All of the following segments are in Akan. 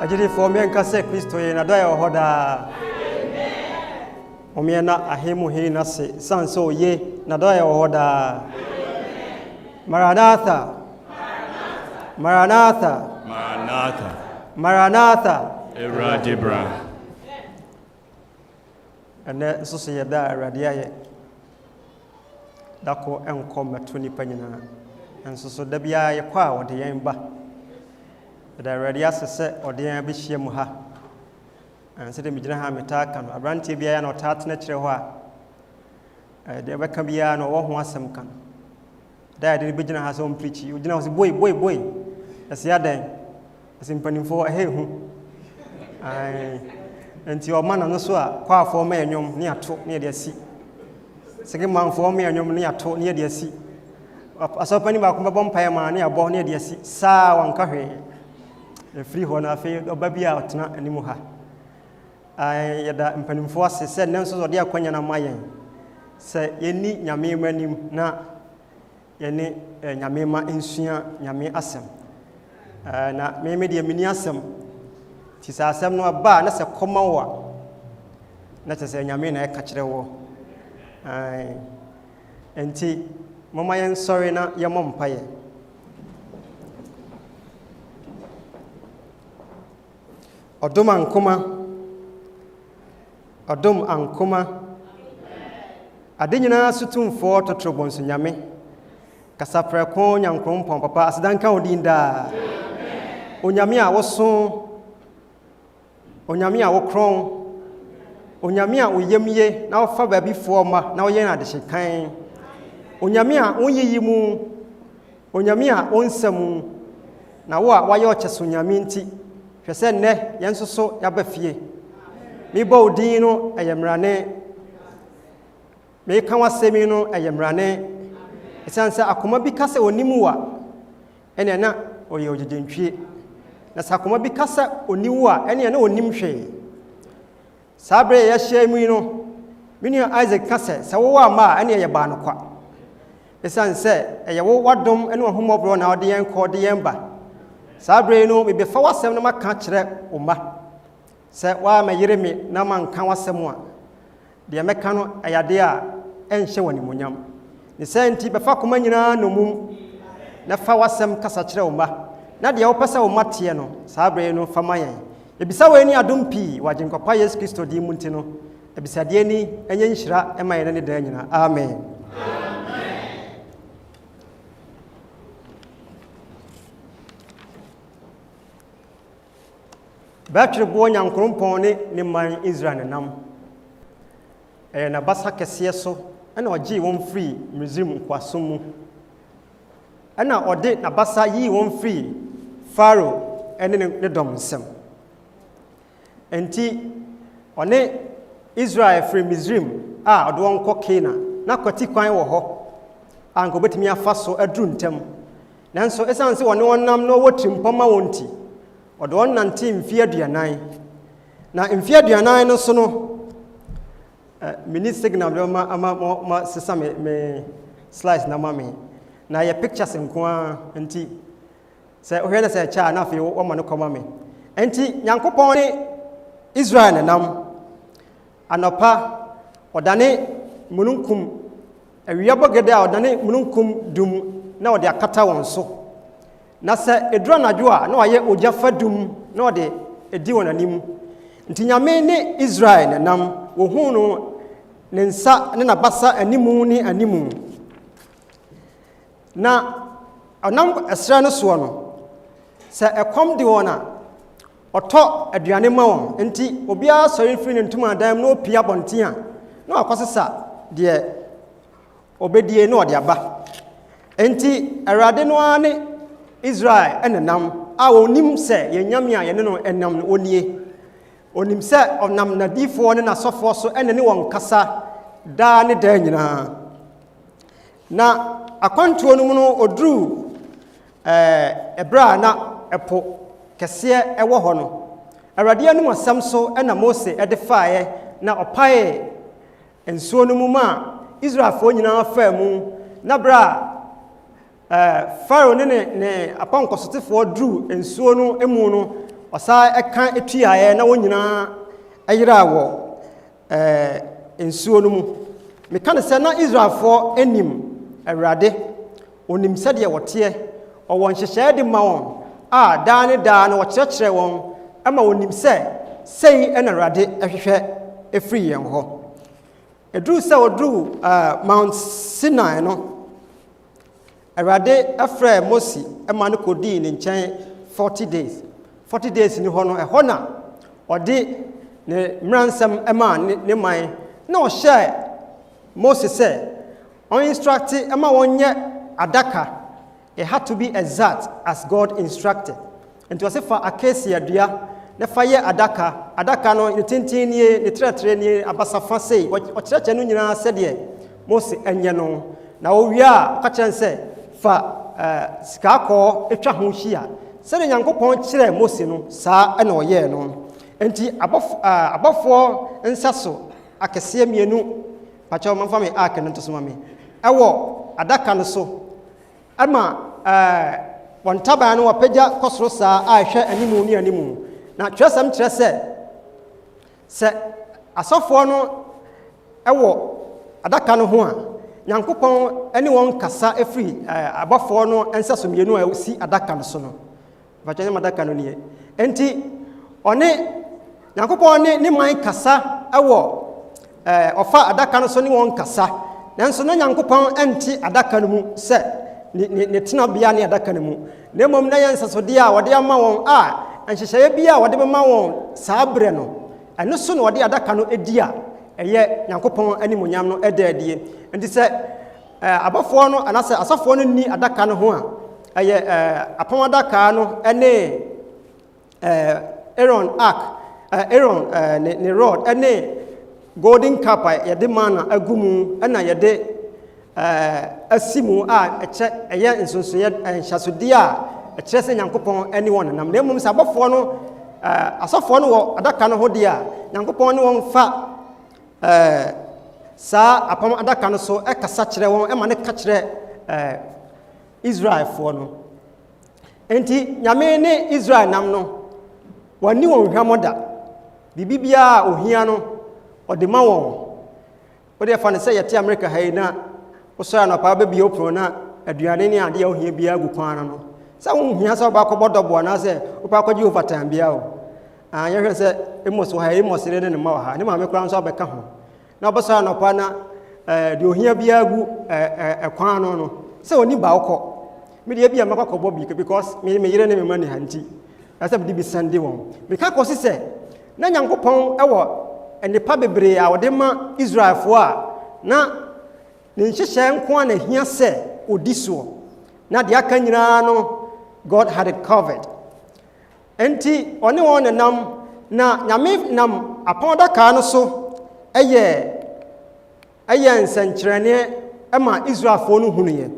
Ajiri for me and Kase Christo in a day or hoda. Omiana ahemu he nase san so ye nadoya hoda. Maranatha. Maranatha. Maranatha. Maranatha. Eradibra. And then so say that radia dako enko matuni panyina. And so debia ye kwa o de yemba. Da radia se o de yan bi hie mu ha. And so de mi gina ha metaka no abrantie bia na otatena kire ho a. De beka bia no wo ho asem kan. Da de bi gina ha so preach. You gina ho boy. As ya den. As impanimfo he hu. Ai enti o mana no so a kwa afo ma enwom ne ato ne de asi. Sege manfo ma enwom ne ato ne de asi. Asopani ba ko bebom pae ma ne abo ne de asi. Saa wanka hwe. E free ho na afi oba bia otena animu ha. Ai yada impanimfo ase se ne nso so de akwanya na mayen. Se yeni nyame manim na yeni nyame ma ensua nyame asem. Na me de mini asem ti sa asem no ba na se koma wa na te se nyame na e ka kire wo enti mama yen sorry na ye mom paye odom ankoma ade nyina sutumfo totrobonso nyame kasapreko nyankrompon papa asidanka odinda onyame a woso onyame a wokron onyame a oyemye na ofa baabi fo ma na oye na de hyekan onyame a onyiyi mu onyame a onsam na wo a waye ocheso onyame nti hwese nne yensoso yabafie mi bo odin no ayemrane me kan wasemi no ayemrane esansa akoma bi kase onimu wa ene na oye ojidentwie na sakoma bi kasa oniwu a ene na onim hwe sabre ya hyemu no mini Isaac kase se wo wa ma ene ye ba no kwa esanse eye wo wadom ene ohomobro na ode yen ko de yen ba sabre no me be fa wasem na maka kire oma se wa ma yeremi na manka wasem a de meka no ayade a enhye woni munyam ne senti be fa koma nyina no mum na fa wasem kasa kire oma na de wopesa wo matie no sabre no fa mayen ebisa we ni adom pi wajenkwa Yesu Kristo di munti no ebisa de ni enye nhira emaye ne da nyina amen. Batri bo nyankrompon ne man Israel nam na basa kese so na oji won free Misrim kwasom mu na ode na basa yi won free Pharaoh ene ne dom nsem enti one Israel free Misrim a ode won kɔ Kana na kwati kwan wo ho anko betimi afa so aduru ntem nanso esanse wone wonnam no wotrimpama wonti ode won nante mfie aduanan na mfie aduanan no so no mini signal do ma sesa me slides na mame na ye pictures nko enti se ohwe na se cha na fe wo ma no koma me enti nyankopon ne Israel nam anopa odane mununkum awiyabogede a odane mununkum dum na ode akata won so na se edura najo a na waye ojafa dum na ode edi won anim nti nyame ne Israel nam wo hu no ne nsa ne na basa animu ni animu na anam esra no so no se ekom de wona oto aduane ma won enti obia sori firi ne ntuma dan no pia bontia na akosesa de obedie no ode aba enti arade no ane Israel enenam a wonim se yenyame a yene no enam no onie onim se onam nadifo ne nasofo so ene ne won kasa da ne da nyina na akwantuo no mu no odru ebra na epo kese ewo ho no awrade anu asam so ena Mose ede faaye na opae ensuo no mu ma Israel fo nyina fa mu na bra Pharaoh ne apankosotefo dru ensuo no emu no ɔsa ɛka etuaeɛ na wonyina ayira wɔ nsuo no mu meka ne sɛ na Israelfoɔ enim Awurade onim sɛ deɛ wɔteɛ ɔwɔ nhyehyɛe de ma wɔn a daa ne daa no wɔkyerɛkyerɛ wɔn ama onim sɛ sei ɛna Awurade ɛhwehwɛ efiri yɛn hɔ eduru sɛ oduru Mount Sinai no Awurade afrɛ Mose ɛma no kɔdii ne nkyɛn 40 days ni hɔ no ɛhɔ na ɔde ne mmaransɛm ɛma ne man na ɔhyɛ Mose sɛ on instruct ɛma wɔnyɛ adaka it had to be exact as God instructed nti ɔse fa acacia dua na fa yɛ adaka no ne tenten nie ne trɛtrɛ nie abasafa sei ɔkyerɛkyerɛ no nyinaa sɛdeɛ Mose ɛnyɛ no na owia ɔka kyerɛ sɛ fa sikakɔ etwa ho hyia sɛdeɛ Nyankopɔn kyerɛ Mose no saa ɛna ɔyɛɛ no enti abɔfoɔ nsa so akɛseɛ mienu pakyɛw mamfa me ark no nto so ma me ɛwɔ adaka no so ama wɔn taban no wɔpagya kɔsoro saa a ɛhwɛ animu ne animu na kyerɛsɛm kyerɛ sɛ asɔfoɔ no ɛwɔ adaka no ho a Nyankopɔn ɛne wɔn kasa efiri abɔfoɔ no nsa so mienu a ɛsi adaka no so no pakyɛw ne adaka no nie enti ɔne Nyankopɔn ne man kasa ɛwɔ ɔfa adaka no so ne wɔn kasa nanso na Nyankopɔn ɛnte adaka no mu sɛ ne tenabea ne adaka no mu na mmom na yɛ nsasode a wɔde ama wɔn a nhyehyɛeɛ bi a wɔde bɛma wɔn saa berɛ no ɛno so na wɔde adaka no edi a ɛyɛ Nyankopɔn animonyam no ɛda adie nti sɛ abɔfoɔ no anasɛ asɔfoɔ no ni adaka no ho a ɛyɛ apam adaka no ɛne Aaron ne rod ɛne golden cup a yɛde mana agu mu ɛna yɛde asi mu a ɛyɛ nsonsoyɛ nhyɛsodeɛ a ɛkyerɛ sɛ Nyankopɔn ɛne wɔn nenam na mmom sɛ abɔfoɔ no asɔfoɔ no wɔ adaka no ho deɛ a Nyankopɔn ne wɔn fa saa apam adaka no so ɛkasa kyerɛ wɔn ɛma ne ka kyerɛ Israelfoɔ no enti Nyame ne Israel nam no wɔne wɔn hwamɔ da biribiara ohia no ɔde ma wɔn wode fa ne sɛ yɛte America ha yi na wosɔre anɔpa bɛbie wopro na aduane ne adeɛ ohia biara gu kwan no sɛ wohia sɛ wobɛakɔbɔ dɔbo anaasɛ wopɛakɔgye overtime biara o yɛhwɛ sɛ Amos wɔ ha Amos ne ne ma wɔ ha ne maame koraa nso abɛka ho na wobɛsɔre anɔpa na deɛ ohia biara gu kwan no sɛ ɔni ba wokɔ medeɛ bi a mɛkɔkɔbɔ bi because me yere ne me ma ne ha nti ɛsɛ mede bi sande wɔn meka kɔsi sɛ na Nyankopɔn ɛwɔ nipa bebree a wɔde ma Israelfoɔ a na ne nhyehyɛ nko a na hia sɛ odi soɔ na deɛ aka nyinaa no God had it covered enti ɔne wɔn nenam na Nyame nam apam adaka no so ɛyɛ nsɛnkyerɛnneɛ ɛma Israelfoɔ no hunuiɛ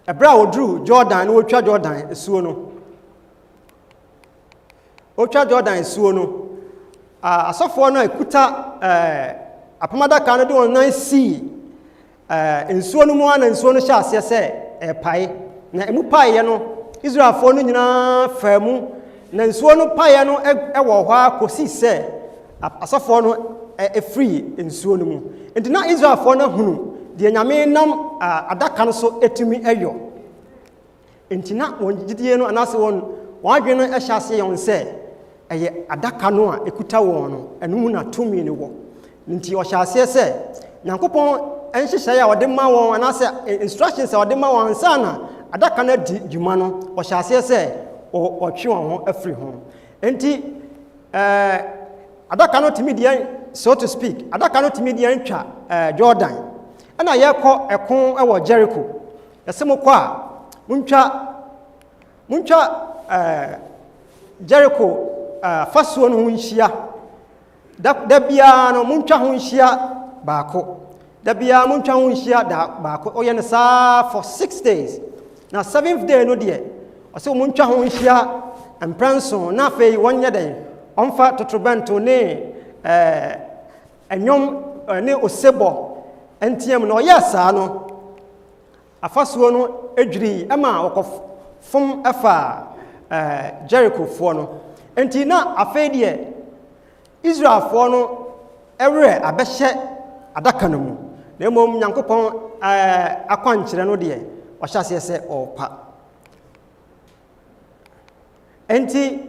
ɛberɛ a wɔduru Jordan na wɔtwa Jordan asuo no asɔfoɔ no ekuta apam adaka no de wɔn nan sii nsuo no mu a na nsuo no hyɛ aseɛ sɛ ɛpae na emu paeɛ no Israelfoɔ no nyinaa faa mu na nsuo no paeɛ no ɛwɔ hɔ a kɔsi sɛ asɔfoɔ no ɛfiri nsuo no mu nti na Israelfoɔ no hunu deɛ Nyame nam adaka no so etumi ɛyɔ nti na wɔn gyidie no anaasɛ wɔn adwene no ɛhyɛ aseɛ yɛn sɛ ɛyɛ adaka no a ekuta wɔn no ɛno mu na tumi no wɔ nti ɔhyɛ aseɛ sɛ Nyankopɔn nhyehyɛeɛ a wɔde ma wɔn anaasɛ instructions a wɔde ma wɔn ansa na adaka no adi dwuma no ɔhyɛ aseɛ sɛ ɔtwe wɔn ho afiri ho nti adaka no tumi deɛ so to speak adaka no tumi deɛ ntwa Jordan ɛna yɛkɔ ɛko ɛwɔ Jericho yɛsɛ mo kɔ a muntwa Jericho fasuo no ho nhyia da biara no muntwa ho nhyia baako da biara muntwa ho nhyia baako ɔyɛ no saa for 6 days na 7th day no deɛ ɔsɛ muntwa ho nhyia mpranso na afei wɔnyɛ den ɔmfa totorobɛnto ne ɛnwom ne osebɔ ntiam na ɔyɛ saa no afasuo no edwiri ɛma ɔkɔfom ɛfa Jericho for no enti na afei de Israel for no every abehye adaka no mu na emom Nyankopɔn akwankyere no de o hyase se opa enti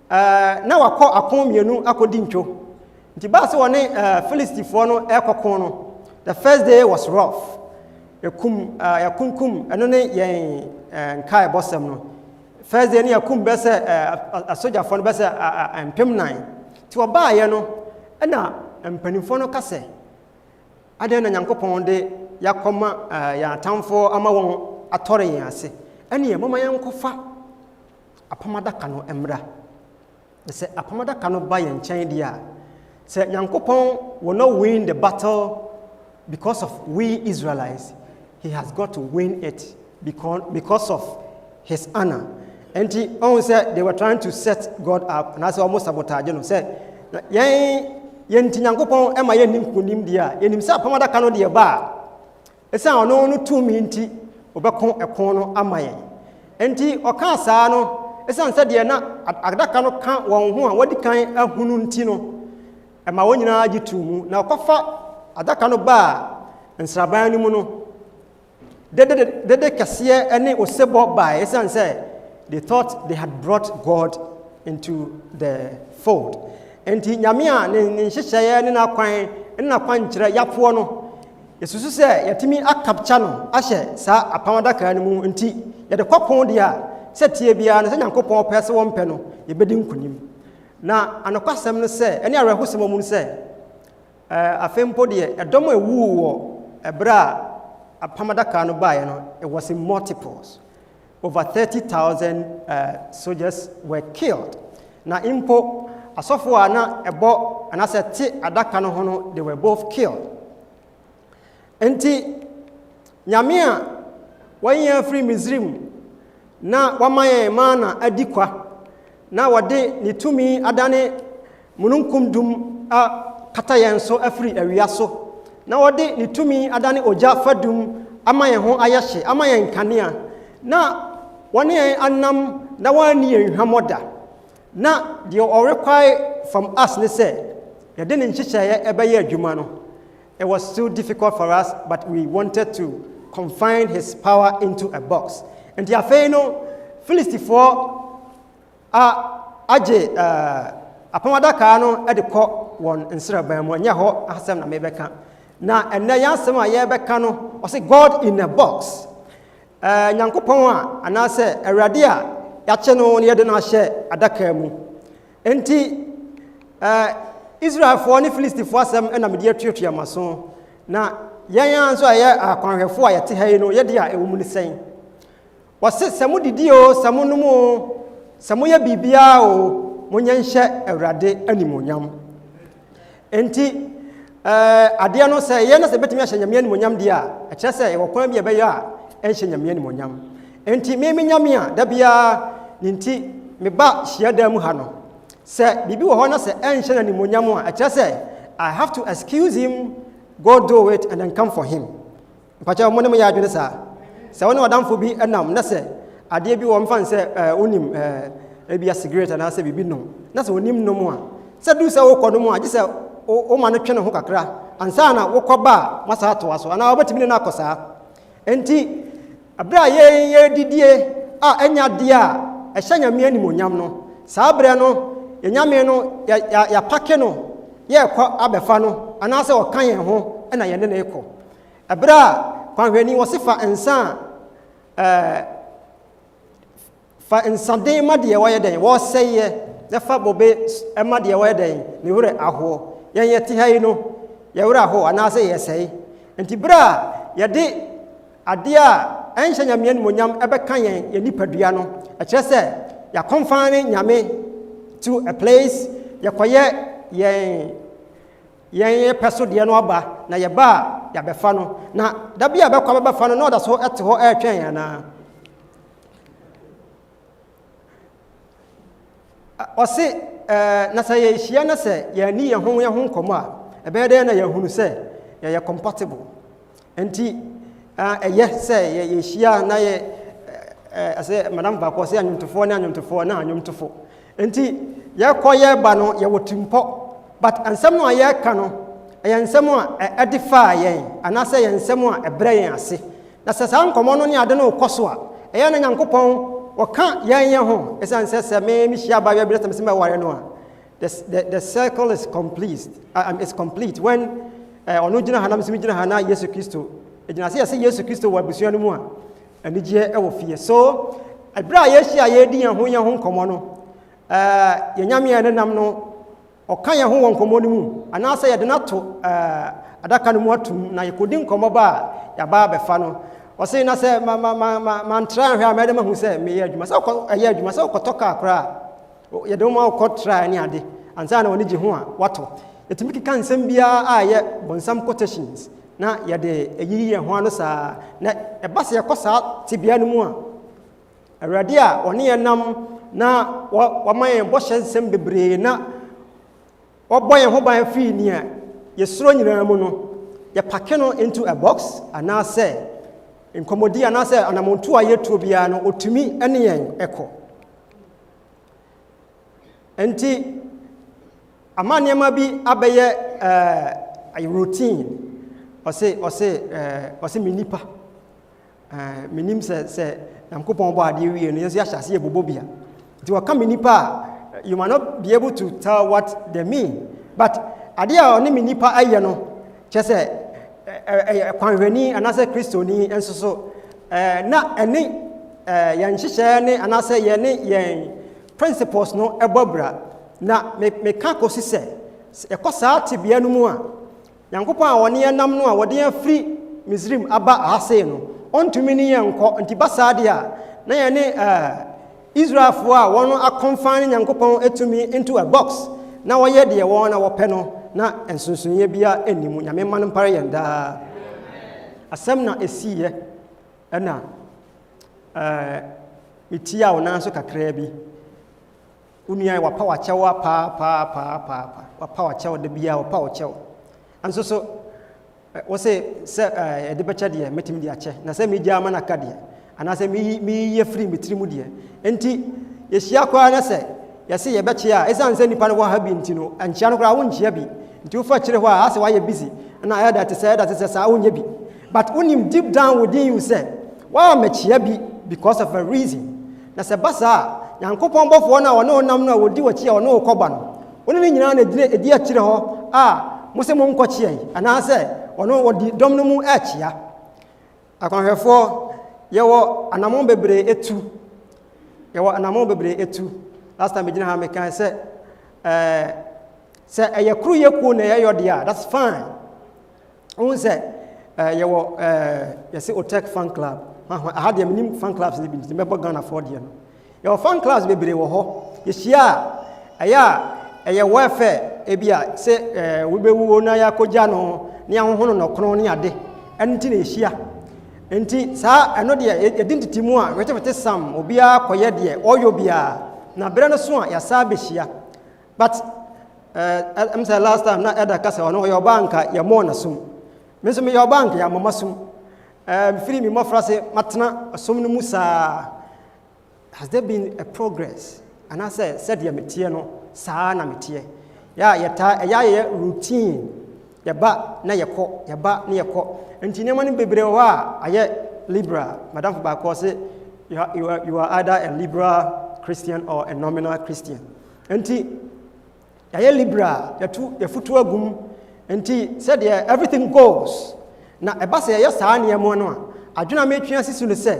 na wakɔ akon mienu akodi ntwo nti ba se woni Philistine no ekɔkon no the first day was rough yakunkum eno ne yen nkai bosem no first day ni yakum be se a soldier for no be se empem 9 ti oba ye no na empanimfo no kase ade na Nyankopɔn de yakoma ya tamfo ama won atore yen ase ene ye mama yankofa apamadaka no emra se apamadaka no ba yen kyan dia se Nyankopɔn will not win the battle because of we Israelites. He has got to win it because of his honor. And he said they were trying to set God up, and that's almost sabotage. You know, said, "Yen Nyankopɔn ema yen nim kunim dia, yen nim sa pamada kano dia ba. Esa ono no 2 minutes obekon ekon no ama yen. Enti oka saa no, esa nsa dia na adaka no ka won ho a wodi kan ahunu nti no, ema wonyina agitu mu na okofa adaka no ba nsraban no mu no. Dede kasiye ene osebo ba esan say they thought they had brought God into the fold. Enti nyame a ne nhyehyeye ne na kwan kyerɛ yapo no yesusu sɛ yatimi akapcha no ahye saa apamadaka no mu enti yɛde kwapon de a sɛ tie bia no sɛ Nyankopɔn pɛ sɛ wɔn pɛ no yɛbɛdi nkunim na anokwasɛm no sɛ ɛne arehosɛm mu sɛ afempo de ɛdɔm ewu wɔ ɛbra apamadaka no bae no it was in multiples. Over 30,000 soldiers were killed. Na impo asofo ana ebo anase ti adaka no hono they were both killed. Enti nyame a wanya free Misrim na wamaye mana adikwa na wode ni tumi adane mununkum dum a katayen so afri awia so na wode ni tumi adane oja fadum amaye ho ayehye amaye nkanea na wone anam na wani enhwamoda na the require from us ne say yede ne nhyehyeye ebeye adwuma no. It was too difficult for us, but we wanted to confine his power into a box. And the affair no Philistine aje apamadaka no e de kɔ won nsraban mu anya ho asem na mebeka na enne yansem a yebeka no o say God in a box. Nyankopɔn a anase awurade a yache no ne yede na hye adaka mu enti Israel for ni Philistine for asem na me de atuatua maso na yan anso aye akwanhwefo a yete ha yi no yede a ewu mu ni sen wose samu didi o samu no mu samu ya bibia o munyenhye awurade animonyam enti ade no se ye na se betimi ahye nyame animonyam de a kire se ye wokwan bi ebe ya enhye nyame animonyam enti me nyame a da bia ninti me ba hia mu ha no se bibi wo ho na se enhye na animonyam a kire se I have to excuse him, go do it and then come for him. Pacha mo ne mo ya adwene sa se wona wadamfo bi enam na se ade bi wo mfa se onim ebia cigarette na se bibi no na se onim no mo a se du se wo kodo mo a gise o ma no twene ho kakra ansa na wo koba masa ato aso ana obetimi na akosa enti abra ye didie a enya de a ehye nyame animonyam no saa bre no nyame no ya pake no ye kwa abefa no ana se o kan ye ho na ye ne na ekọ abra kwanhwani wo sifa ensa fa ensade ma de wo ye den wo seye na fa bobe e ma de wo ye den ne wure aho yen ye ti hai no ye wure aho ana se ye sei enti bra ye de ade a enhye nyame animonyam ebe kan yen ye nipadua no a kire se ya confine nyame to a place ye koye yen peso de no aba na ye ba ya befa no na da bia be kwa befa no na oda so ete ho etwen ya na o se na say ye hia na se ye ni ye ho nkomo a ebe de na ye hunu se ye compatible enti ye se ye hia na ye I say madam ba ko say anyumtofo na anyumtofo na anyumtofo enti ye koye ba no ye wotimpo but ansem no aye ka no ye nsem a edify yen anase ye nsem a ebre yen ase na sesa nkomo no ne ade no koso a ye na nyankopon oka yen ho esan se me hia ba ya bi se me ware no a the circle is complete when ono gina hana me gina hana Yesu Kristo ejina se Yesu Kristo wa busua no mu a anigye e wo fie so abra ye hia ye di yen ho nkomo no ye nyame ya nenam no oka yen ho nkomo no mu anase ye de nato adaka no mu atum na ye kodi nkomo ba ya ba befa no o se na se man try hwe amede ma hu se me ye adwuma se ye adwuma se okotoka akra ye de mo try ni ade ansa na oni gye ho a wato etimi kika nsem bia a ye bonsam quotations na ye de eyiyi ye ho ano sa na e ba se ye kosa tibia no mu a awrade a oni ye nam na waman bo hyensem bebre na oboye ho ban fi ni a ye suro nyina mu no ye pake no into a box ana say inkomodi ana say anamontu a ye tuo bia no otumi ene yen eko enti amaniema bi abeye a routine ose minipa minim se namkopon bo ade wie no yeso ya hyase ye bobobia nti waka minipa you might not be able to tell what they mean but ade a oni minipa aye no chese kwanhwani anase kristoni ensoso na ene yan hyehyɛ ne anase ye ne yen principles no ebobra na me ka kosi se ekosa tibia no mu a yankopon a woni enam no a wode afri Misrim aba ase no ontumi ni yenko nti basade a na ye ne Israel fo a wono akonfan yankopon etumi into a box na woye de won na wope no na ensunsunye bia enimu nyame man mpare yenda asem na esiye na mitia wona so kakra bi unia wapa wachewa pa wapa wachewa de bia wapa wachewa anso so wose se de becha de metim de ache na se mi jama na kade ana se mi ye free mitrimu de enti ye hia kwa na se ye se ye beche a esan se nipa no wa ha bi enti no anchia no kra wo nchia bi enti wo fa kire ho a ase wa ye busy na ya that say sa wo nya bi but unim deep down within you say wa mechia bi because of a reason na se basa yankopon bofo na wona onam na wodi wachi a wona okoba no woni ni nyina na edi a kire ho mose mo nkochia yi ana se ono wodi dom no mu achia akwanhwefo yewo anamon bebre etu last time gina ha me kan se ayekru yeku na yeyode a that's fine on se yewo yesi otek fan club I had a minimum fan clubs in the member Ghana for the your fan clubs bebre wo ho yehia aya welfare ebia se we bewu na ya koja no ne ahohono no krono ne ade enti na ehia enti sa eno de identity mu a wetete sam obia koye de oyo bia na bere no so a ya sa behia but I'm say last time na eda kasa ono your bank ya mo na sum me so me your bank ya mama sum free me more frase matna som no musa has there been a progress and I said ya metie no saa na metie ya routine ya ba na yeko enti ne mani bebre ho a aye liberal madam ba ko say you are either a liberal Christian or a nominal Christian enti ya liberal ya futu agum enti said everything goes na eba se ya saa ne mo no a adwena metwia sisu ne se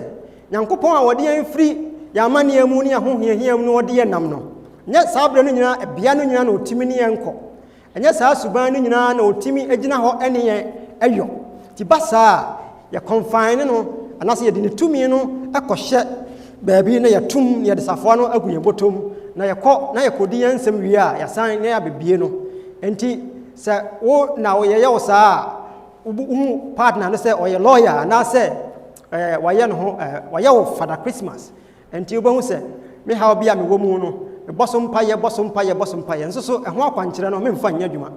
nyankopon a wode yan free ya mane amu ne ahohiahia mu no wode ye nam no nya saa bre no nyina ebia no nyina na otimi ne yenko enya saa suban no nyina na otimi agina ho ene ye ayo ti basa ya confine no anase ye de ne tumi no akohye baabi na ya tum ye de safo no agunye botom na ye kodi yansem wi a ya san ne ya bebie no enti se wo na wo ye wo saa partner no say or a lawyer na say waye no waye wo Father Christmas enti obo hu say me ha obi a me wo mu no me bosom paye nso so ho akwankire no me mfa nya dwuma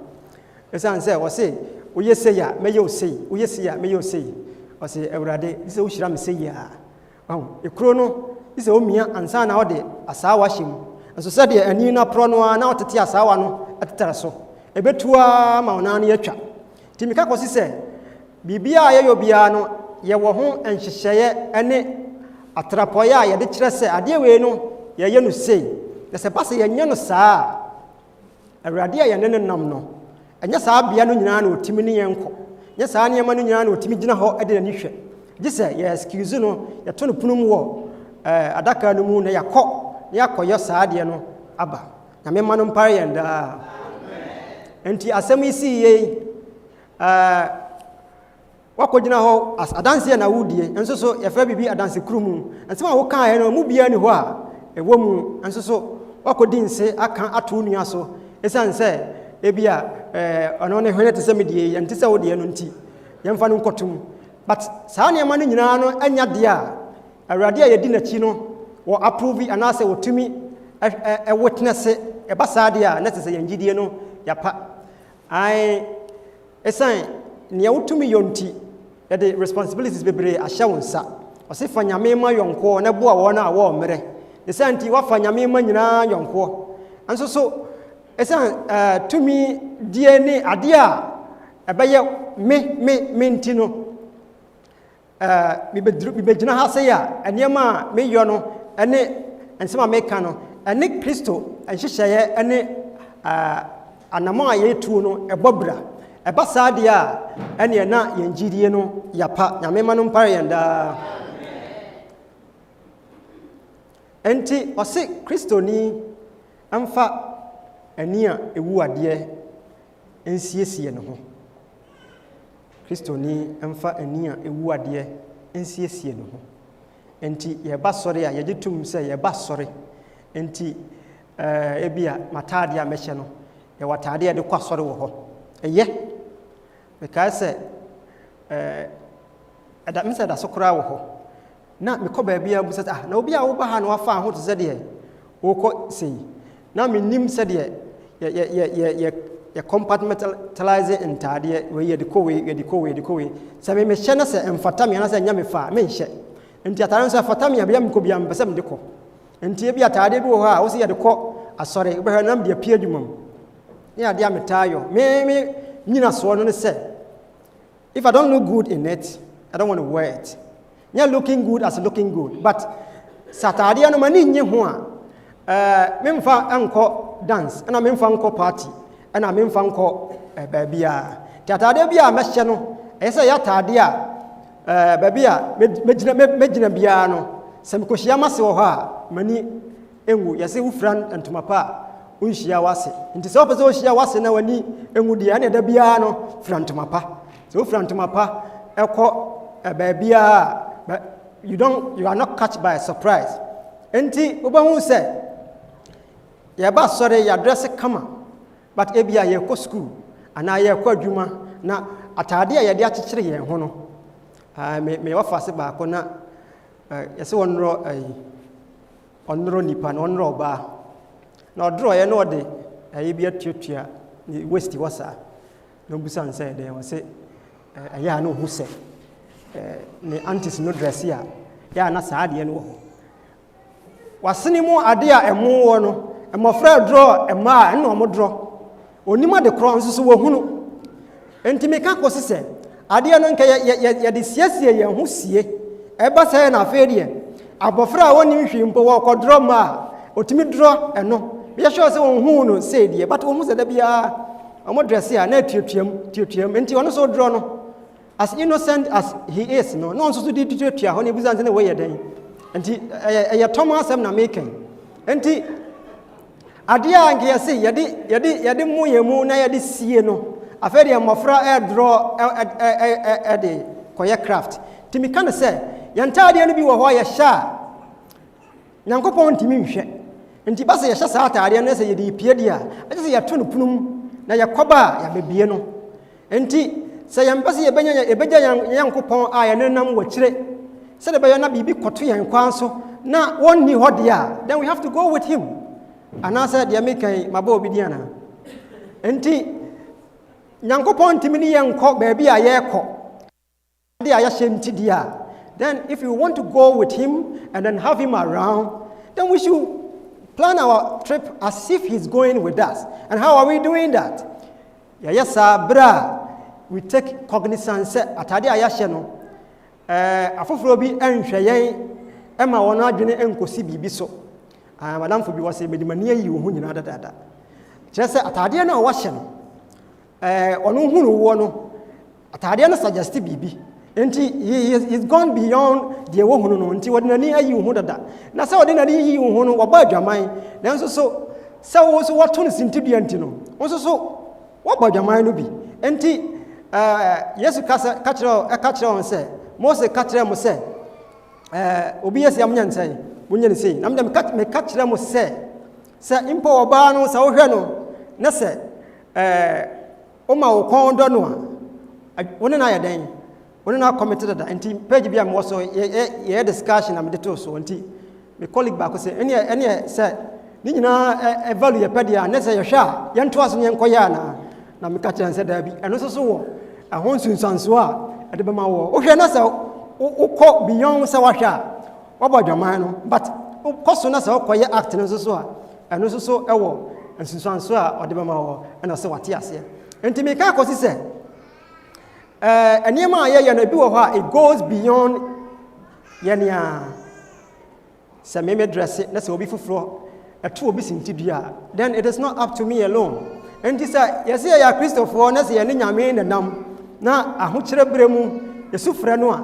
esan say wo say wo ye say ya me ye o say wo ye say ya me ye o say wo say ewrade say wo hira me say ya ekuro no ise omia ansa na ode asawa hyem nso sɛ de ani na pro no na otete asawa no atetare so ebetua ma ona na yatwa timika kosi sɛ bibia ye yobia no ye wo ho enhyehyeye ene atrapoye a ye de kyerɛ sɛ ade we no ye ye no sei na sɛ base ye nye no saa awurade a ye ne nam no enya saa bia no nyina na otimi ne yenko nye saa ne ma no nyina na otimi gina hɔ de n'ani hwɛ gye sɛ ye excuse no ye to no punum wɔ adaka no mu na yakɔyɛ saa de no aba na me ma no mpare yenda enti asɛm isi ye wakɔgyina hɔ adanse na wudie nso so yɛfrɛ bibi adanse kurumu nsɛm a woka yɛ no mu bia ni hɔ a ɛwɔ mu nso so wakɔdi nse aka ato nua so ɛsan sɛ ebia ɔno ne hwene te sɛ medie yɛnte sɛ wodie no nti yɛmfa no nkɔtum but saa nneɛma no nyinaa no anya de a awurade a yɛdi n'akyi no wɔ approve anaasɛ wɔtumi witness ɛba saa de a na te sɛ yɛn gyidie no yɛpa ai ɛsan nea wotumi yɔnti yɛde responsibilities bebree ahyɛ wo nsa ɔse fa nyame ma yɔnkoɔ na boa wɔn a wɔwɔ mmerɛ ɛsan nti wafa nyame ma nyinaa yɔnkoɔ nso so ɛsan tumi die ne adeɛ a ɛbɛyɛ me nti no mibɛgyina ha sɛ a nneɛma a meyɔ no ɛne nsɛm a meka no ɛne kristo nhyehyɛeɛ ɛne anamɔ a yɛtuo no ɛbɔ bra ɛba saa deɛ a ɛneɛ na yɛn gyidie no yɛpa nyame ma no mpare yɛn daa enti ɔse kristoni ɛmfa ani a ɛwu adeɛ nsiesie ne ho kristoni ɛmfa ani a ɛwu adeɛ nsiesie ne ho enti yɛba sɔre a yɛgye tum sɛ yɛba sɔre enti ebia mataade a mɛhyɛ no yɛwɔ ataade a de kɔ asɔre wɔ hɔ ɛyɛ mekae sɛ ɛda mesɛ da so koraa wɔ hɔ na mekɔ baabi a bu sɛ na obi a woba ha na wafa ho te sɛ deɛ wokɔ sei na menim sɛ deɛ yɛ compartmentalize ntaadeɛ wei yɛde kɔ wei sɛ mehyɛ no sɛ mfata me anasɛ nya me fa menhyɛ nti ataade nso afata me abia mekɔ bia mpɛ sɛ mede kɔ nti ebi ataade bi wɔ hɔ a wo sɛ yɛde kɔ asɔre wobɛhwɛ nam de apia adwuma mu ne adeɛ a metaa yɔ me nyina soɔ no ne sɛ if I don't look good in it I don't want to wear it nya looking good as looking good but sɛ ataadeɛ no ma ne nye ho a memfa nkɔ dance ɛna memfa nkɔ party ɛna memfa nkɔ baabi a nti ataadeɛ bi a mɛhyɛ no ɛyɛ sɛ yɛ ataadeɛ a baabi a mɛgyina biara no sɛ mekɔhyia mase wɔ hɔ a mani ɛnwu yɛsɛ wofira ntoma pa a wonhyia wase nti sɛ wopɛ sɛ wohyia wase na wani ɛnwu deɛ ɛne ɛda biara no fira ntoma pa sɛ wofira ntoma pa ɛkɔ baabi a you are not catch by surprise nti wobɛhu sɛ yɛba sɔre yɛadrɛse kama but ebia yɛkɔ school anaa yɛkɔ adwuma na ataade a yɛde akyekyere yɛn ho no me wafa se baako na yɛsɛ ɔnoro nipa na ɔnoro ɔbaa na ɔdoro yɛ na ɔde ɛyɛ bi atuatua ne waste wɔ saa na obusa nsɛ dɛ wɔsɛ ɛyɛ a na ohu sɛ ne aunties no dress a yɛ a na saa adeɛ no wɔ hɔ wasene mu adeɛ a ɛmo wɔ no mmɔfra dorɔ ɛmaa ɛna ɔmo dorɔ onim ade korɔ nso so wɔhunu enti meka kɔsi sɛ adeɛ no nka yɛde siesie yɛn ho sie ɛba sɛ na afei deɛ abɔfra a wɔnim hwee mpo wɔkɔdorɔ ma a otumi dorɔ ɛno yɛhwɛ sɛ wɔn hu no sɛ deɛ but wɔn hu sɛ da biara ɔmo dress a na atuatuam enti ɔno so dorɔ no as innocent as he is no na ɔnso so de tuatua hɔ ne ebusa nsɛ na wɔyɛ dɛn enti ɛyɛ tɔm asɛm na meken enti adeɛ a nka yɛse yɛde mu yɛ mu na yɛde sie no afei deɛ mmɔfra ɛdorɔ ɛde kɔyɛ craft nti meka no sɛ yɛntaadeɛ no bi wɔ hɔ yɛhyɛ a nyankopɔn ntimi nhwɛ nti ba sɛ yɛhyɛ saa ataadeɛ no sɛ yɛde pie deɛ a ɛkyɛ sɛ yɛto no punum na yɛkɔba a yɛbɛbie no nti sɛ yɛmpɛ sɛ yɛbɛgya nyankopɔn a yɛne nam wɔkyire sɛdeɛ bɛyɛ na biribi kɔto yɛn kwan so na wɔnni hɔ deɛ a then we have to go with him anaasɛ deɛ mekan mabɔ obi di anaa nti nyankopɔn ntimi ne yɛnkɔ baabi a yɛrekɔ deɛ a yɛhyɛ nti deɛ a then if you want to go with him and then have him around, then we should plan our trip as if he's going with us. And how are we doing that? Yes, bra. We take cognizance atade ayahye no afoforo bi enhwe yen ema wono adwene enkosi bibi so madam fo bi wo se medimani ayi wo hu nyina dada kire se atade na wo hye no ono hunu wo no atade na suggest bibi enti he's gone beyond the wo hunu no enti wodinani ayi wo hu dada na se wodinani ayi wo hu no wo ba adwaman nanso so se wo so wato no sintidua enti no wo so wo ba adwaman no bi enti Yesu kachira on say Mose kachira mo say obi yesi amnya nsai bunya ni sei na me kachira mo say impo oba no sa wo hwe no na say o ma wo kon do no a woni na ya den woni na committed da enti page bia mo so ye discussion am de to so enti me colleague ba ko say ene say ni nyina value ye pedia na say ye hwa ye nto aso nye nkoya na me kachira nse da bi eno so wo ahonsun sanso a ade bema wo hwe na say ukọ beyond say wa hwa waba dwaman no but koso na say ukoye act no so a eno so ewo nsunsanso a ode bema wo ena say wate ase enti me ka kosi say eniema aye na bi wo ho a it goes beyond yenia say me dress na say obi fufuro eto obi sintidua then it is not up to me alone enti say yes ya Christopher na say ye nyame nenam na ahokyere bremu Yesu frɛ no a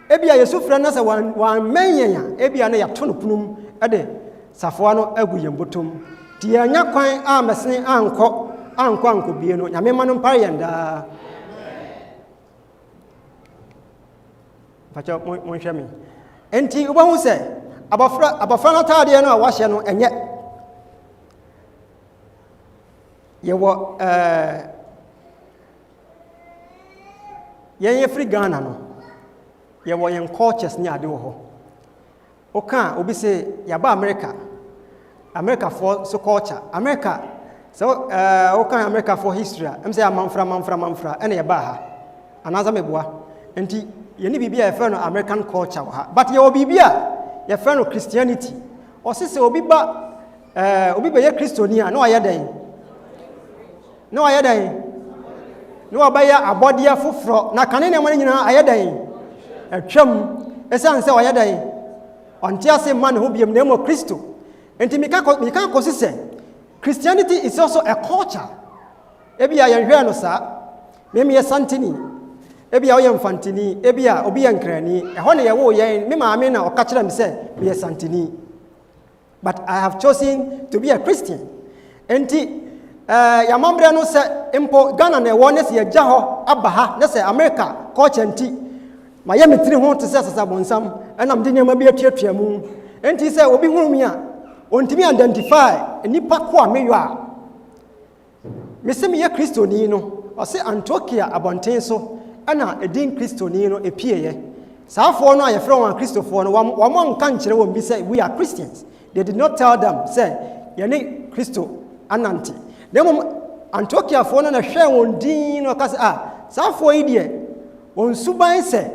ebia Yesu frɛ na sɛ wan menyen ya ebia na yato no punum ade safoa no agu yembotom ti anya kwan a mesen ankɔ bie no nyame ma no mpare yenda facho mo hwɛ me enti obahu sɛ abafra no taade no a wahyɛ no enye yewo yen free Ghana no ye wo yen cultures ni ade wo ho oka obi say ya ba America for so culture America so oka America for history am say manfra ene ye ba ha anaza meboa enti ye ni bibia ye fe no American culture ha but ye wo bibia ye fe no Christianity o se obi ba ye Christiania na oye den no abaya abodia foforo na kane ne man nyina ayedan atwam esan se oyedan onti ase man ho biem na mo Kristo enti mika ko sise Christianity is also a culture ebia ye hwe no sa me santini ebia wo ye mfantini ebia obi ye nkrani eho ne ye wo ye me maame na okakira me se me ye santini but I have chosen to be a Christian enti ya mambre no se impo Ghana na wo ne se ya ho abaha ne se America culture nti ma ye metiri ho te se sasabonsam enam de nyama bi atuatua mu enti se obi hunu mi a ontimi identify nipa ko a meyo a me se me ye Kristoni no o se Antiochia abonten so ana edin Kristoni no epieye saafo no ayefre won Kristofo no wo mo nka nkire won bi say we are Christians. They did not tell them say ye ne Kristo ananti demo Antiochia fo no na hwe won din no kase saafo yi de won suban say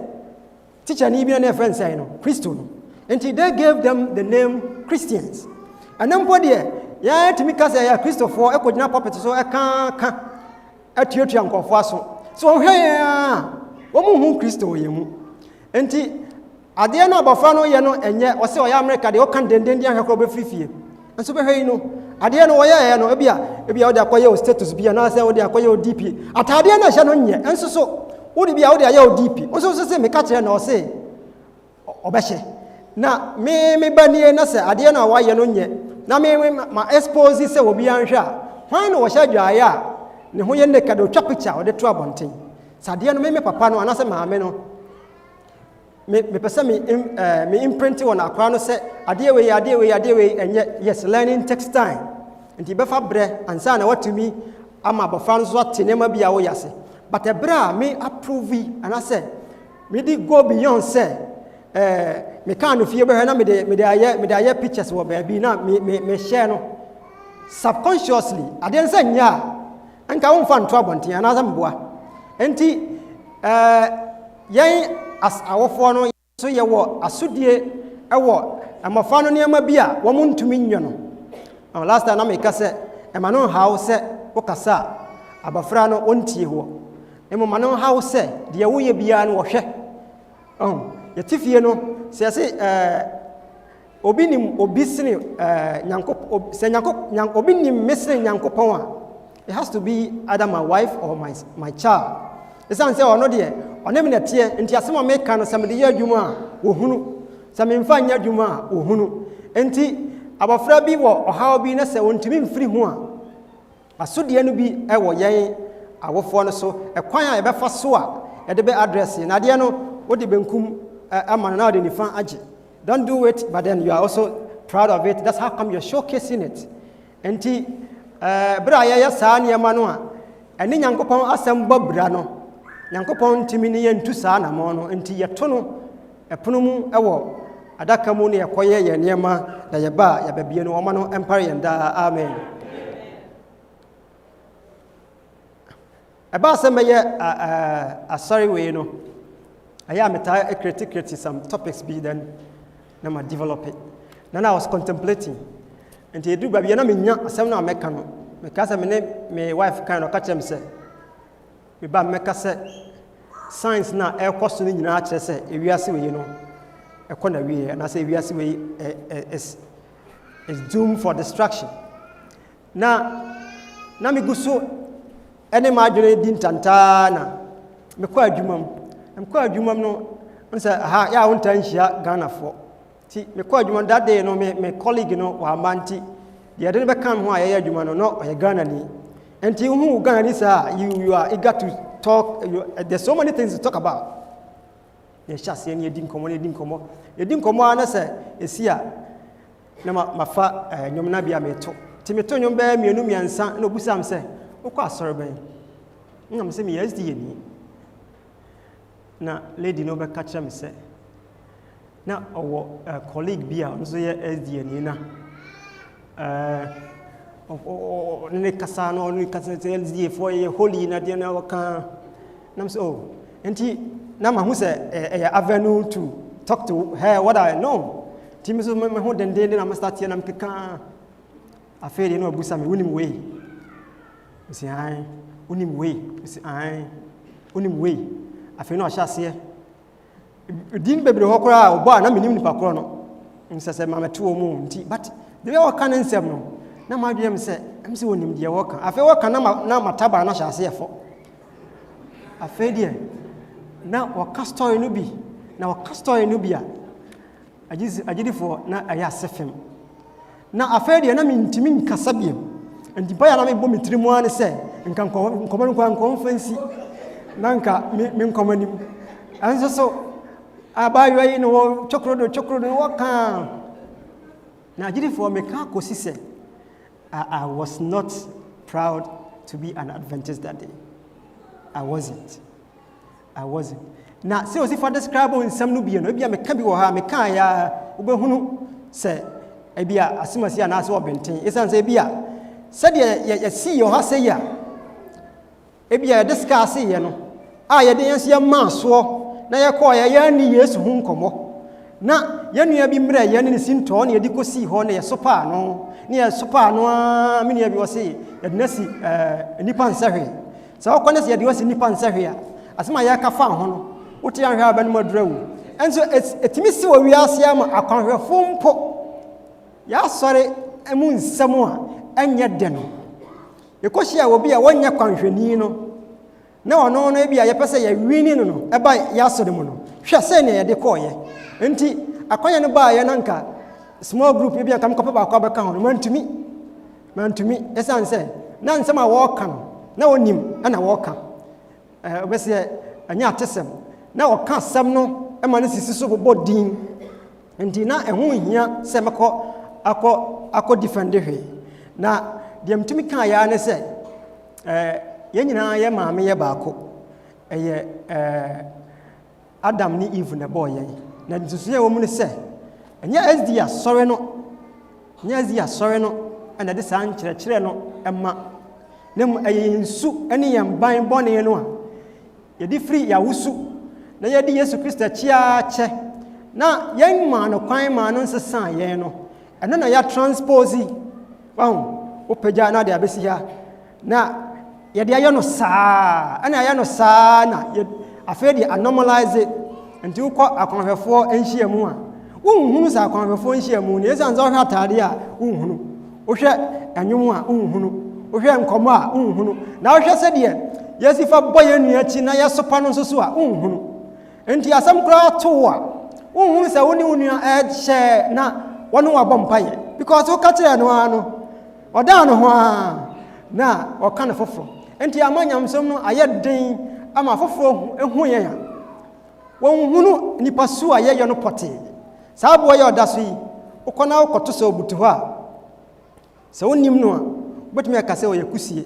teacher ni bi na friend say no Kristo no until they gave them the name Christians. And then body ya timi kase ya Kristofo ekojina puppet so eka atuatua nkofo aso so hwe ya wo mu hu Kristo ye mu enti ade na abafa no ye no enye o se o ya America de o kan denden dia hwekro be frifie enso be hwe no ade no wo ye no ebia wo de akoye o status bia na se wo de akoye o DP atade na hye no nye enso so wo de bia wo de aye o DP o so se me ka kire na o se obehye na me banie na se ade na wa ye no nye na me ma expose se obi anhwe a hwan no wo hye dwaye a ne ho ye naked o twa picture o de to abonten sade no me papa no anase maame no me pesa me imprint on akwa no se ade we enye yes learning takes time nti be fa bre ansa na watumi ama bofa no so atenema bia wo yase but ebra me approve anase me di go beyond say me kan no fie be na me de aye pictures wo ba bi na me share no subconsciously ade nsa nya anka won fa nto abonten anasa mboa enti yen as awofo no so ye wo asodie ewo amafa no niam bia wo ntumi nyo no last time na me ka se e ma no hawo se wo kasa abafra no ontie ho e mo ma no hawo se de wo ye bia no wo hwe ye tifie no se obi nim obi sene nyankop se nyankop obi nim mesene nyankopon a it has to be either my wife or my child. It's an say or no de onem na tie enti asema me ka no samde ye adwuma wo hunu same mfa nya adwuma wo hunu enti abafra bi wo ohaw bi na se wontimi mfiri ho a asodie no bi wo yen awofo no so ekwan a ebefa so a ede be address na de no wo de benkum amana na de nifa age. Don't do it, but then you are also proud of it. That's how come you're showcasing it. Enti bra ya saa ne ma no a ene nyankopon asem bobra no nyankopon timi ne yentu saa na mo no enti yeto no epono mu ewo adaka mu ne yekoye ye niema da ye ba ya babie no oma no empire yenda amen. Aba se meye sorry we no aya meta critique some topics be then na ma develop it. Then I was contemplating. And he do baby na me nya asem na meka no. Me ka se me wife kind of catch him say. Me ba meka say science na e cost ni nyina kire say ewiase we no. E ko na we na say ewiase we is doomed for destruction. Na me guso ene ma adwene di ntanta na me kwa adwumam no nse ha ya wonta nhia Ghana for ti me kwa adwuma that day no me colleague no wa manti de ade be kan ho aye adwuma no oye Ghana ni enti hu Ghana ni sa you are eager to talk there's so many things to talk about ye chase ni edi nkomo na se esia na mafa nyom na bia meto ti meto nyom ba mienu miansa na obusam se ukwa asore ben ngam se me SD ni na lady no be catch me say na owo colleague bia nso ye SD ni na ne kasa no ni kasa SD for ye holy na de na waka nam so enti na ma hu say avenue to talk to her what I know timi so me ho dende na ma start here na mkeka aferi no abusa me unim we si ai unim we si ai unim we afei no ahase din bebre hokora obo na menim nipa koro no nsese ma meto mu nti but the way waka na nsem no na ma dwem se am se wonim de waka afei waka na mataba na ahase efo afei de na waka story no bi na waka story no bi a agidifo na aya sefem na afei de na mentimi nkasa biem nti ba ya na me bo metirimu ane se nka nkomo fancy nanka me nkomanim anso so abayo yi no chokro no waka na agidi for me ka kosi se I was not proud to be an Adventist that day. I wasn't na se o si for describe on some no bia no bia me ka bi wo ha me ka ya ubehunu se ebia asimasi ana se obenten esan se bia se de ya si yo ha se ya ebia discuss ye no ye de yansi ya maso na ye ko ya ni Yesu hu nkomo na ye nua bi mra ye ni sinto na ye di kosi ho na ye sopa no na ye sopa no a me nua bi wo se ye de nasi nipa nsahwe sa wo kone se ye de wasi nipa nsahwe a asema ya ka fa ho no wote ya hwe abanu madrawu enso etimi si wo wiase ama akwanhwefo mpo ya sore emu nsemo a enye de no ye koshia wo bi a wonya kwanhweni no na ono no bia ye pese ye wini no eba ya sode mu no hwe se ne ye de koye enti akwanya no ba ye nanka small group bia kam kopa ba kwa beka ho mantumi esanse na nsema wo ka no na onim na wo ka obese anya atesem na wo ka sam no e ma no sisi so bodin enti na eho hia se meko akọ defend hwe na de mtumi ka ya ne se ye nyina ye maame ye baako eye Adam ni Eve na boy ye na nsusu ye wo mu ne se enya SD asore no ana de san kyerɛkyerɛ no ɛma na mu nsu ene ye mban bɔne no a ye di free ya wusu na ye di Yesu Kristo chia che na yen ma no kwan ma no nsesa yen no eno na ya transpose opeja na de abesi ha na ye de ayo no saa ana ayo no saa na afa de anomalize it nti ukọ akwanhwefo enhia mu a unhunu sa akwanhwefo enhia mu ne esan zo hwa atade a unhunu ohwe anwum a unhunu ohwe nkomo a unhunu na ohwe se de yesifa boye nua chi na yesopa no so a unhunu nti asam kra to a unhunu sa woni nua ehye na wono wabọ mpaye because o ka kire no ano oda no ho a na o ka na foforo nti amanyamsom no ayeden ama foforo ehu yen ya wonhunu nipa su a ye no pote saabo ye oda so yi ukona ukoto so obutu ho a se wonim no a betumi aka se oye kusie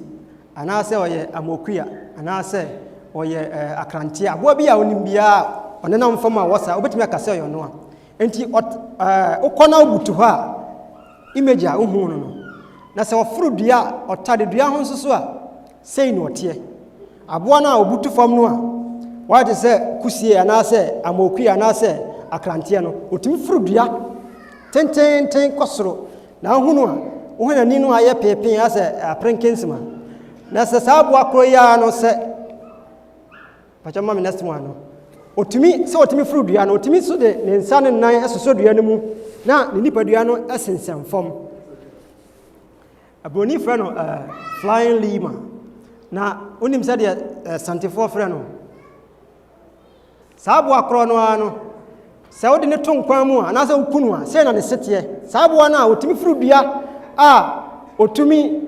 ana se oye amokuya ana se oye akrantie abo bia wonim bia onenam fama wosa obetumi aka se oye no a enti ukona obutu ho a image a uhunu no na se ofuru dua otade dua ho nso a sei no ote abo na obutu fam no a wate se kusie ana se amokuya ana se akrantie no otumi furu dua tenten kosoro na hunu a wohana ni no aye pepen ase aprenkensima na se saabo akro ya no se pacha mama next one no otumi furu dua no otumi so de ne nsa ne nan esoso dua no mu na ne nipa dua no esensem fam aboni fra no flying lima na onim se de santifo fra no saabo akro no ano se wode ne to nkwan mu ana se ukunu a se na ne sete saabo na otumi furu dua a otumi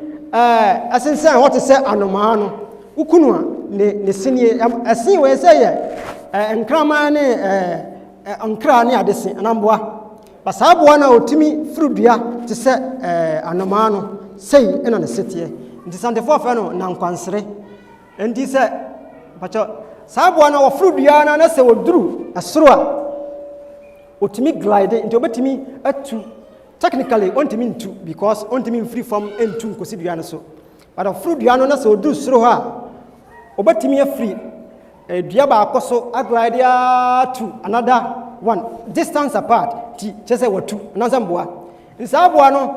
asensan what se anoma no ukunu a ne sinie asin we se ye enkrama ne onkra ne adese anamboa basaabo na otumi furu dua te se anoma no sei ena ne sete nti santefo fa no na nkwansere nti se pacho saabo na wo furu dua na se woduru asoro a otimi glide nti obetimi atu technically ontimi ntu because ontimi free from entu nkosi dua no so but furu dua no na se oduru soro ha obetimi afree dua ba akoso aglide to another one distance apart ti chese watu nansamboa nsaboa no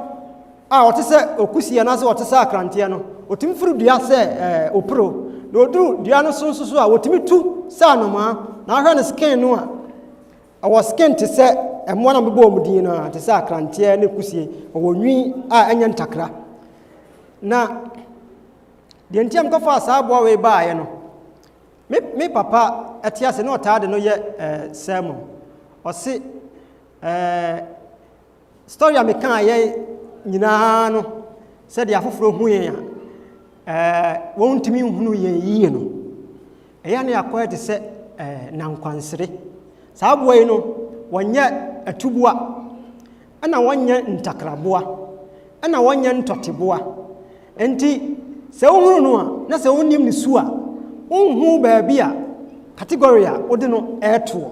otese okusi na se otese akrantie no otimi furu dua se opro na oduru dua no so a otimi tu sa no ma na ahwa ne skin no a our skin to say emo na bebo omudin na to say akrantie ne kusie owonwi a anya ntakra na de ntiam ko fa saabo we baaye no me papa atiase no taade no ye sermon o se story am kan ye nyina no se de afoforo hu yen won timi hunu yen yie no eya ne akoye te se na nkwansere saabo we no wonye atubua ana wonye ntakraboa ana wonye ntoteboa enti se wohunu no a na se wonim ne su a wonhu baabia category a wode no eto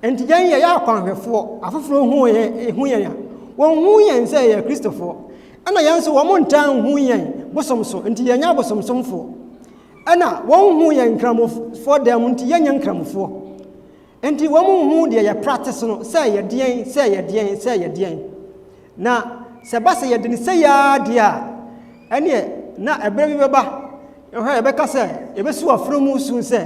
enti yan ye ya kwanhwefo afoforo hu ye ya wonhu ye se ye Christopher ana yan so wo montan hu ye bosomso enti ye nya bosomsomfo ana wonhu ye nkramofo dem enti ye nya nkramofo enti wamu de ya practice no say ye dien na se ba se ye de se ya dia ene na ebere bi beba ehwa ebeka se ebesu afromu sun se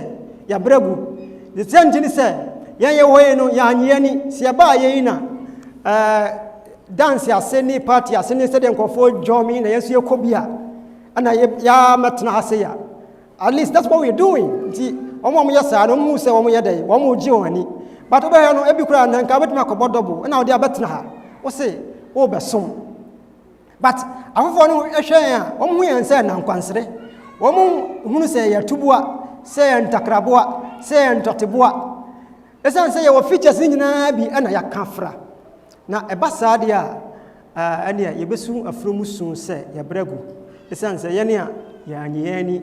ya bregu de senjini se ye hoye no ya anye ni se ba ye na dance aseni party aseni se de nkofo jomi na yesu ekobia ana ya matna haseya at least that's what we're doing omo yesa no mu se omo yedai omo ji wani but obe no ebi kura nan ka betima kobodobo na odi abetena ha wo se wo besom but afofo no ehwe a omo yen se nan kwansere omo hunu se ya tubua se ya ntakraboa se ya ntoteboa esan se ya wo features nyina bi ana ya kafra na ebasa de a ane ya yebesu afromu sun se ya bregu esan se ye ne a ya anyeni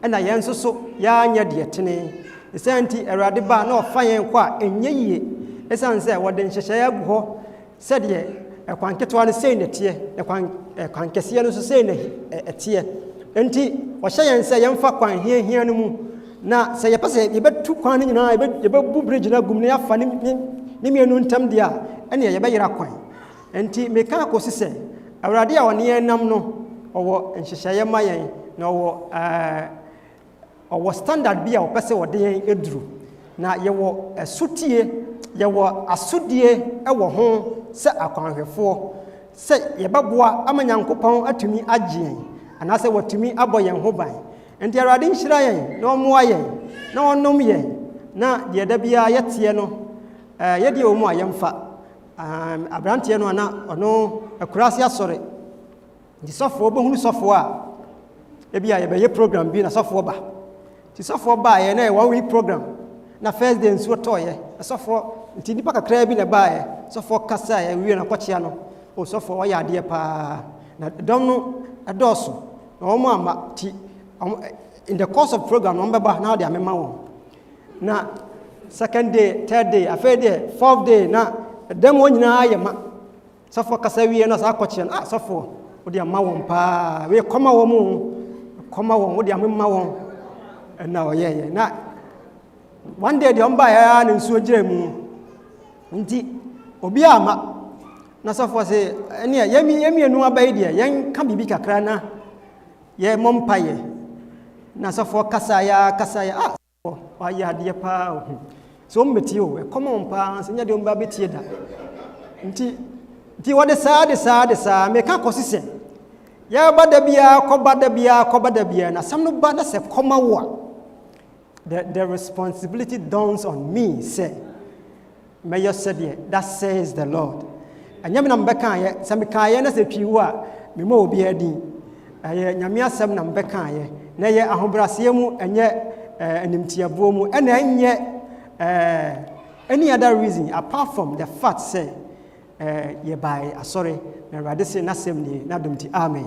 ana yenso so ya anya de tene esanti erade ba na ofayen kwa enyeyie esanse wode nhyehyɛ ya gu ho sɛde ekwanketwa no sei netie ekwankese no so sei na etie enti wɔhyɛ yɛn sɛ yɛmfa kwan hiahia no mu na sɛ yɛpɛ sɛ yɛbɛtu kwan no nyinaa yɛbɛbu bridge na gum na yɛafa ne ne mienu ntam dia ene ye beyira kwan enti meka akosi se awurade a wone enam no owo nhyehyeye mayen na owo standard bia opese wode yen eduru na yewo esutie yewo asodie ewo ho se akwanhwefo se yebeboa amanyankopon atumi agye anase watumi aboyen ho ban enti awurade nhyira yen na omoa yen na onom yen na de da bia yetie no yede omu ayemfa abrante no na ono akurase asore di sofo obohunu sofo a ebia yebeye program bi na sofo ba ti sofo ba ye na 1 week program na first day nso toye sofo nti nipa kakra bi na ba ye sofo kasa ye wi na kwachia no o sofo o ya de pa na dom no adoso na omo ama ti in the course of program no mbeba na de amema won na second day third day after day fourth day na dem wonyina ayema sofo kasa wi na sa kwachia no sofo o de ama won pa we koma won o de amema won na oyeye na one day the omba ya na nsuo gire mu nti obi ama na sofo se ene yemi enu abai de yen ka bibi kakra na ye mompaye na sofo kasa ya wa ya de pa so mmeti o e koma mpa se nya de omba betie da nti wode saa me ka kosise ya bada bia na sam no ba na se koma wo the responsibility dawns on me say may you say that says the Lord anyame na mbeka ye se me kan ye na se twiwo a me ma obi adi aye nyame asem na mbeka ye na ye ahobrase mu enye animtiabo mu ena enye any other reason apart from the fact say ye by sorry na rade say na sem ni na domti amen.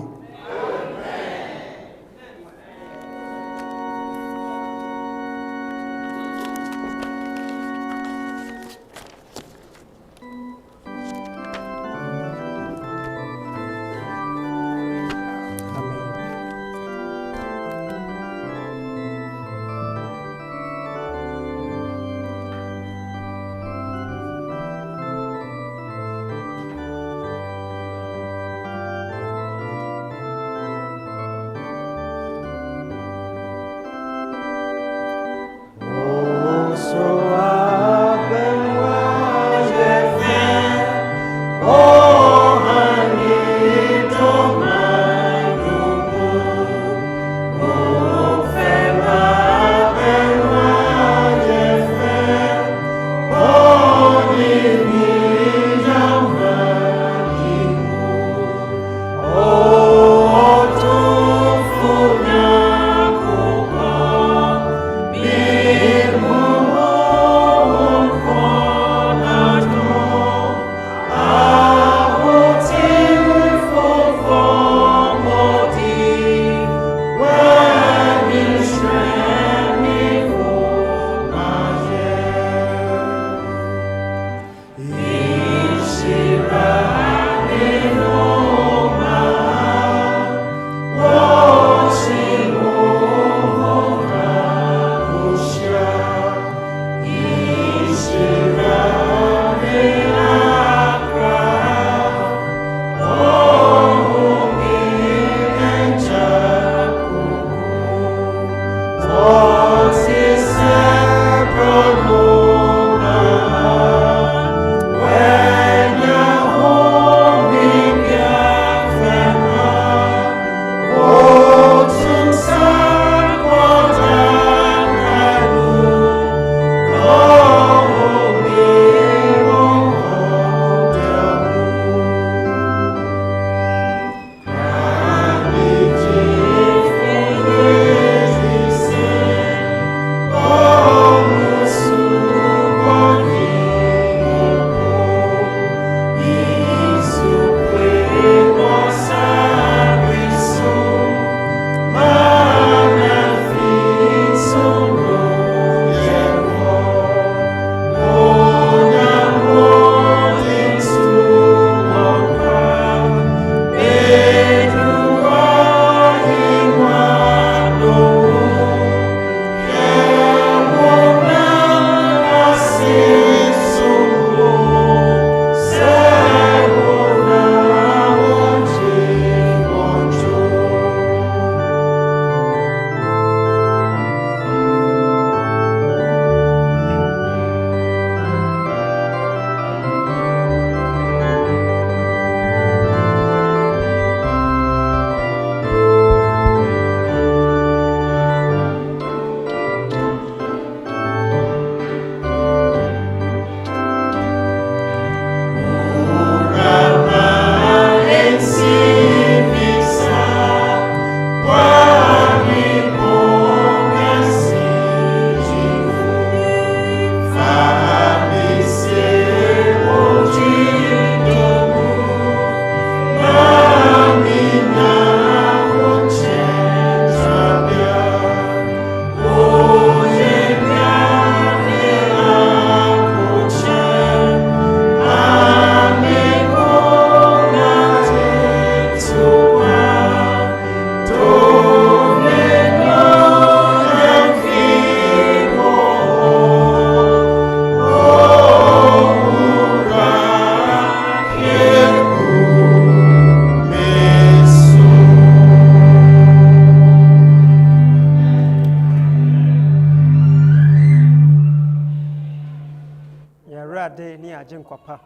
agyenkwapa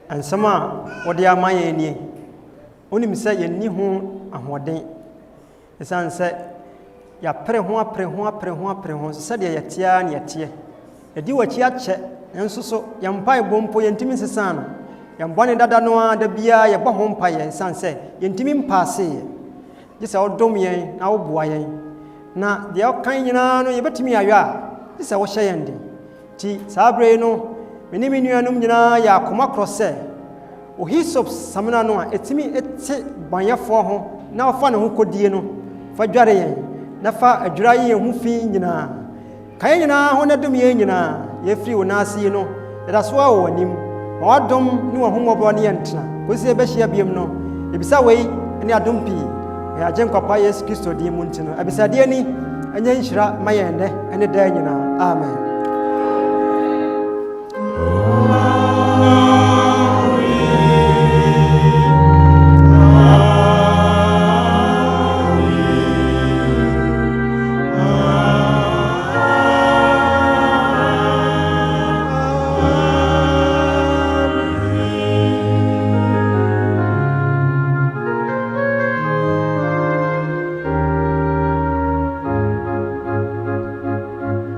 ansama wode ama yɛn nie onim sɛ yɛnni ho ahoɔden ɛsiane sɛ yɛapere ho sɛdeɛ yɛteɛ ne yɛteɛ yɛdi w'akyi akyɛ nanso so yɛmpa ebompo yɛntimi nsesa no yɛmbɔne dada no a da biara yɛbɔ ho mpa yɛn ɛsiane sɛ yɛntimi mpaaseyɛ gye sɛ wodom yɛn na woboa yɛn na deɛ ɔkan nyinaa no yɛbɛtumi ayɔ a gye sɛ wohyɛ yɛn den nti saa berɛ no mene me nuanom nyinaa yɛ akoma korɔ sɛ ohisop samina no a ɛtumi ɛte banyɛfoɔ ho na ɔfa ne ho kɔdie no fa dware yɛn na fa adwura yi yɛn ho fi nyinaa ka yɛn nyinaa ho na dom yɛn nyinaa yɛfiri wo naase yi no yɛda so a wɔ w'anim ma wadom ne w'ahommɔborɔ ne yɛntena kɔsi yɛbɛhyia biam no ebisa wei ne adom pii ɛyɛ agyenkwapa yesu kristo din mu nti no abisadeɛ ni ɛnyɛ nhyira ma yɛn nnɛ ɛne daa nyinaa amen